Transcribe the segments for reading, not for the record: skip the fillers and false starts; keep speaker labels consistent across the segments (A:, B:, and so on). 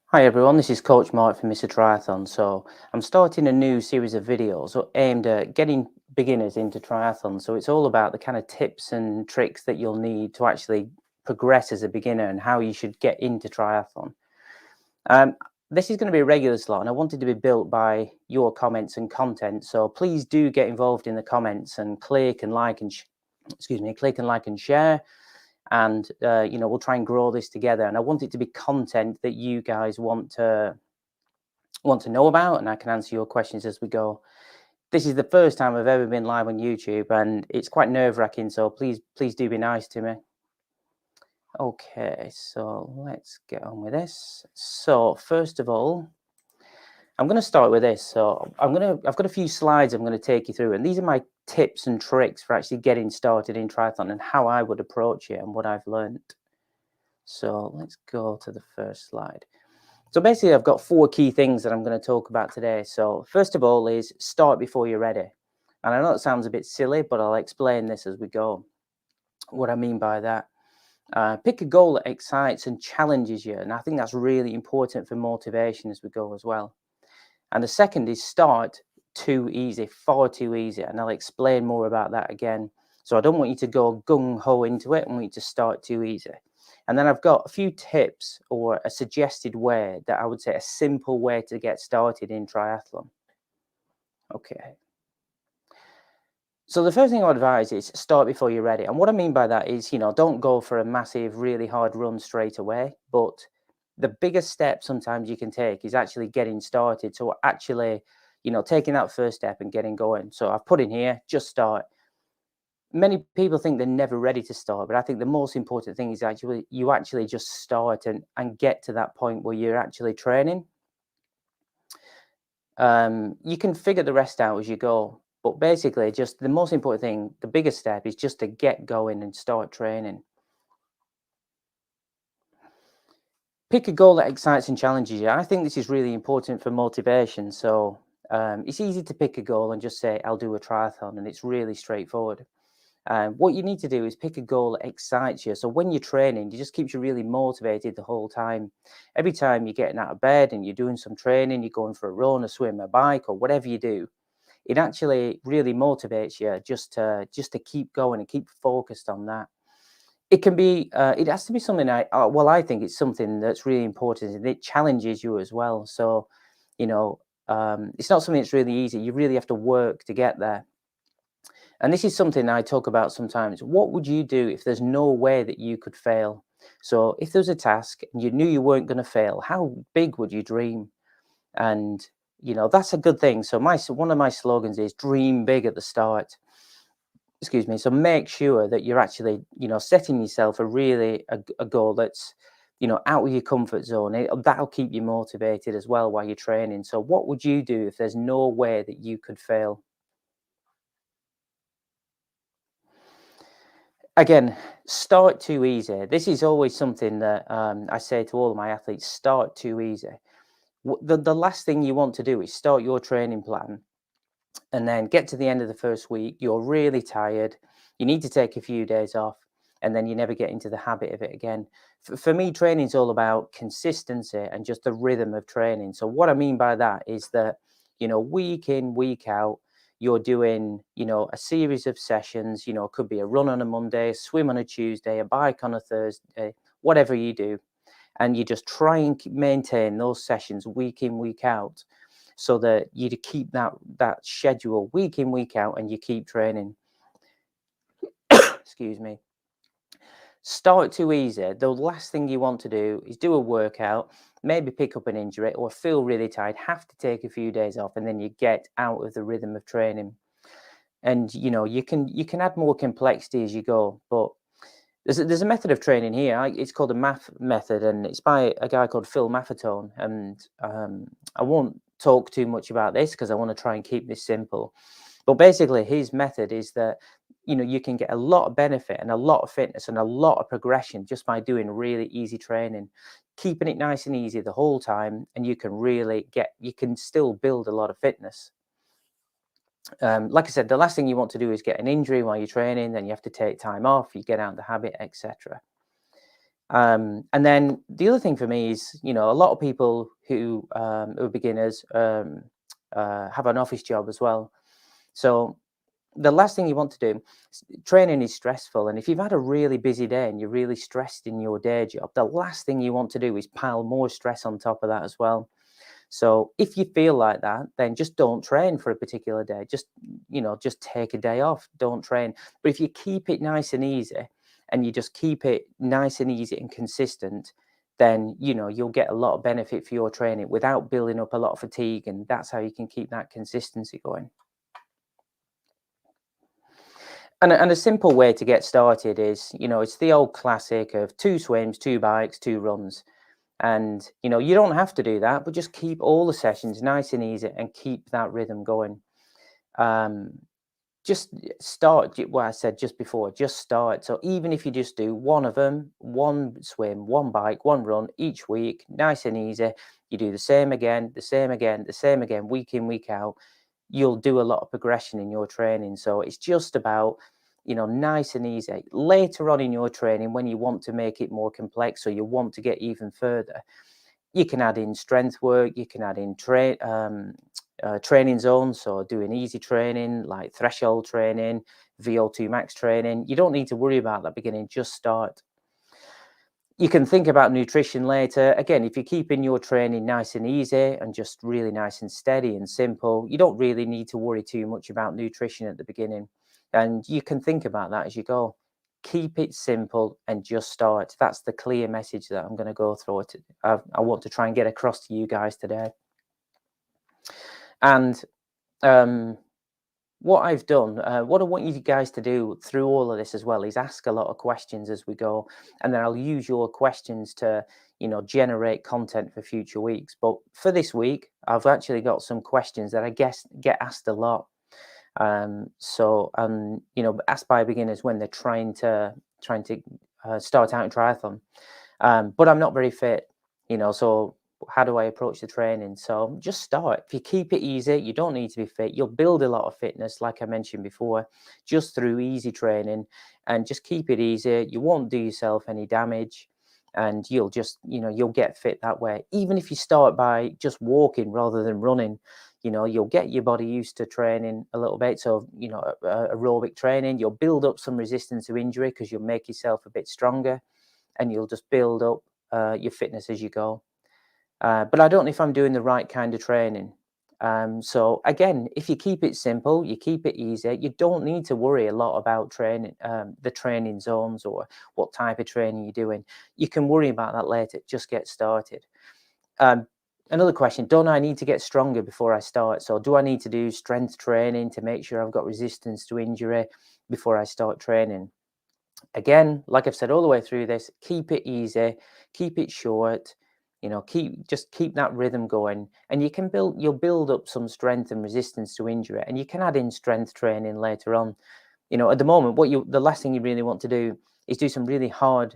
A: Hi everyone, this is Coach Mark from Mr. Triathlon. So I'm starting a new series of videos aimed at getting beginners into triathlon. So it's all about the kind of tips and tricks that you'll need to actually progress as a beginner and how you should get into triathlon. Um, this is going to be a regular slot and I want it to be built by your comments and content. So please do get involved in the comments and click and like and click and like and share, and we'll try and grow this together. And I want it to be content that you guys want to know about, and I can answer your questions as we go. This is the first time I've ever been live on YouTube, and it's quite nerve-wracking, so please do be nice to me. Okay, so let's get on with this. So first of all, I'm going to start with this. So I've got a few slides I'm going to take you through, and these are my tips and tricks for actually getting started in triathlon and how I would approach it and what I've learned. So let's go to the first slide. So basically, I've got 4 key things that I'm going to talk about today. So first of all is start before you're ready. And I know it sounds a bit silly, but I'll explain this as we go. What I mean by that. Pick a goal that excites and challenges you. And I think that's really important for motivation as we go as well. And the second is start too easy, far too easy. And I'll explain more about that again. So I don't want you to go gung-ho into it. I want you to start too easy. And then I've got a few tips or a suggested way that I would say a simple way to get started in triathlon. Okay. So the first thing I would advise is start before you're ready. And what I mean by that is, don't go for a massive, really hard run straight away. But the biggest step sometimes you can take is actually getting started. So actually, taking that first step and getting going. So I've put in here, just start. Many people think they're never ready to start, but I think the most important thing is actually you actually just start and get to that point where you're actually training. You can figure the rest out as you go, but basically, just the most important thing, the biggest step is just to get going and start training. Pick a goal that excites and challenges you. I think this is really important for motivation. So it's easy to pick a goal and just say, I'll do a triathlon, and it's really straightforward. What you need to do is pick a goal that excites you. So when you're training, it just keeps you really motivated the whole time. Every time you're getting out of bed and you're doing some training, you're going for a run, a swim, a bike, or whatever you do, it actually really motivates you just to keep going and keep focused on that. It can be, it has to be something I think it's something that's really important and it challenges you as well. So, you know, it's not something that's really easy. You really have to work to get there. And this is something I talk about sometimes. What would you do if there's no way that you could fail? So if there's a task and you knew you weren't going to fail, how big would you dream? And that's a good thing. So my one of my slogans is dream big at the start. Excuse me. So make sure that you're actually setting yourself a goal that's out of your comfort zone. That'll keep you motivated as well while you're training. So what would you do if there's no way that you could fail? Again, start too easy. This is always something that I say to all of my athletes: start too easy. The last thing you want to do is start your training plan and then get to the end of the first week. You're really tired. You need to take a few days off, and then you never get into the habit of it again. For me, training is all about consistency and just the rhythm of training. So what I mean by that is that week in, week out, you're doing a series of sessions. It could be a run on a Monday, a swim on a Tuesday, a bike on a Thursday, whatever you do, and you just try and maintain those sessions week in, week out, so that you keep that schedule week in, week out, and you keep training. Excuse me. Start too easy. The last thing you want to do is do a workout, maybe pick up an injury or feel really tired, have to take a few days off, and then you get out of the rhythm of training. And you can add more complexity as you go, but there's a method of training here. It's called the math method, and it's by a guy called Phil Maffetone. And I won't talk too much about this because I want to try and keep this simple. But basically, his method is that you can get a lot of benefit and a lot of fitness and a lot of progression just by doing really easy training, keeping it nice and easy the whole time, and you can still build a lot of fitness. Like I said, the last thing you want to do is get an injury while you're training, then you have to take time off, you get out of the habit, etc. And then the other thing for me is, a lot of people who are beginners have an office job as well. So the last thing you want to do, training is stressful. And if you've had a really busy day and you're really stressed in your day job, the last thing you want to do is pile more stress on top of that as well. So if you feel like that, then just don't train for a particular day. Just take a day off, don't train. But if you keep it nice and easy and you just keep it nice and easy and consistent, then, you'll get a lot of benefit for your training without building up a lot of fatigue. And that's how you can keep that consistency going. And a simple way to get started is, it's the old classic of 2 swims, 2 bikes, 2 runs. And, you don't have to do that, but just keep all the sessions nice and easy and keep that rhythm going. Um, just start what I said just before, just start. So even if you just do one of them, 1 swim, 1 bike, 1 run each week, nice and easy, you do the same again, the same again, the same again, week in, week out, you'll do a lot of progression in your training. So it's just about, nice and easy. Later on in your training, when you want to make it more complex or you want to get even further, you can add in strength work, you can add in training zones, so doing easy training like threshold training, VO2 max training. You don't need to worry about that beginning, just start. You can think about nutrition later. Again, if you're keeping your training nice and easy and just really nice and steady and simple, you don't really need to worry too much about nutrition at the beginning. And you can think about that as you go. Keep it simple and just start. That's the clear message that I'm going to go through. I want to try and get across to you guys today. And what I've done, what I want you guys to do through all of this as well is ask a lot of questions as we go, and then I'll use your questions to, generate content for future weeks. But for this week, I've actually got some questions that I guess get asked a lot. Asked by beginners when they're trying to start out in triathlon. But I'm not very fit, so how do I approach the training? So just start. If you keep it easy, you don't need to be fit. You'll build a lot of fitness, like I mentioned before, just through easy training, and just keep it easy. You won't do yourself any damage, and you'll just, you'll get fit that way. Even if you start by just walking rather than running, you'll get your body used to training a little bit. So, aerobic training, you'll build up some resistance to injury because you'll make yourself a bit stronger, and you'll just build up your fitness as you go. But I don't know if I'm doing the right kind of training. So again, if you keep it simple, you keep it easy, you don't need to worry a lot about training, the training zones or what type of training you're doing. You can worry about that later. Just get started. Another question, don't I need to get stronger before I start? So do I need to do strength training to make sure I've got resistance to injury before I start training? Again, like I've said all the way through this, keep it easy, keep it short, keep that rhythm going, and you'll build up some strength and resistance to injury, and you can add in strength training later on. At the moment, the last thing you really want to do is do some really hard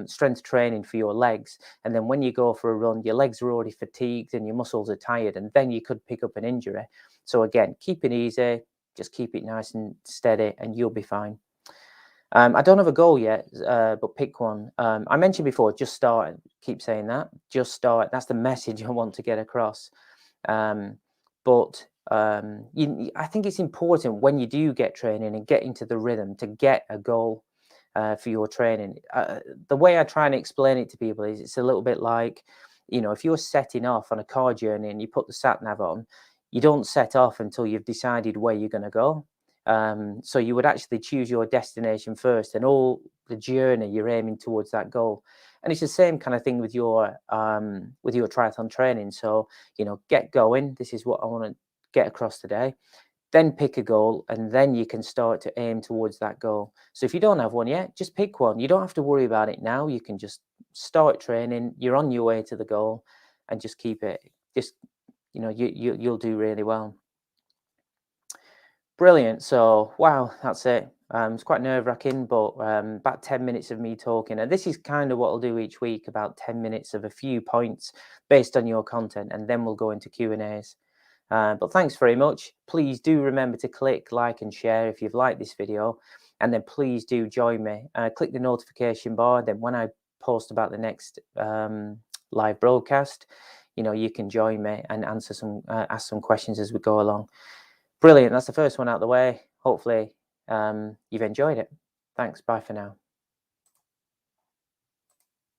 A: strength training for your legs, and then when you go for a run, your legs are already fatigued and your muscles are tired, and then you could pick up an injury. So again, keep it easy, just keep it nice and steady, and you'll be fine. I don't have a goal yet, but pick one. I mentioned before, just start. Keep saying that. Just start. That's the message I want to get across. I think it's important when you do get training and get into the rhythm to get a goal for your training. The way I try and explain it to people is it's a little bit like, if you're setting off on a car journey and you put the sat nav on, you don't set off until you've decided where you're going to go. So you would actually choose your destination first, and all the journey you're aiming towards that goal. And it's the same kind of thing with your triathlon training. So, get going. This is what I want to get across today. Then pick a goal, and then you can start to aim towards that goal. So if you don't have one yet, just pick one. You don't have to worry about it now. You can just start training. You're on your way to the goal, and just keep it. Just, you'll do really well. Brilliant. So, wow, that's it. It's quite nerve-wracking, but about 10 minutes of me talking. And this is kind of what I'll do each week, about 10 minutes of a few points based on your content, and then we'll go into Q&As. But thanks very much. Please do remember to click like and share if you've liked this video. And then please do join me. Click the notification bar. Then when I post about the next live broadcast, you know, you can join me and answer some ask some questions as we go along. Brilliant. That's the first one out of the way. Hopefully you've enjoyed it. Thanks. Bye for now.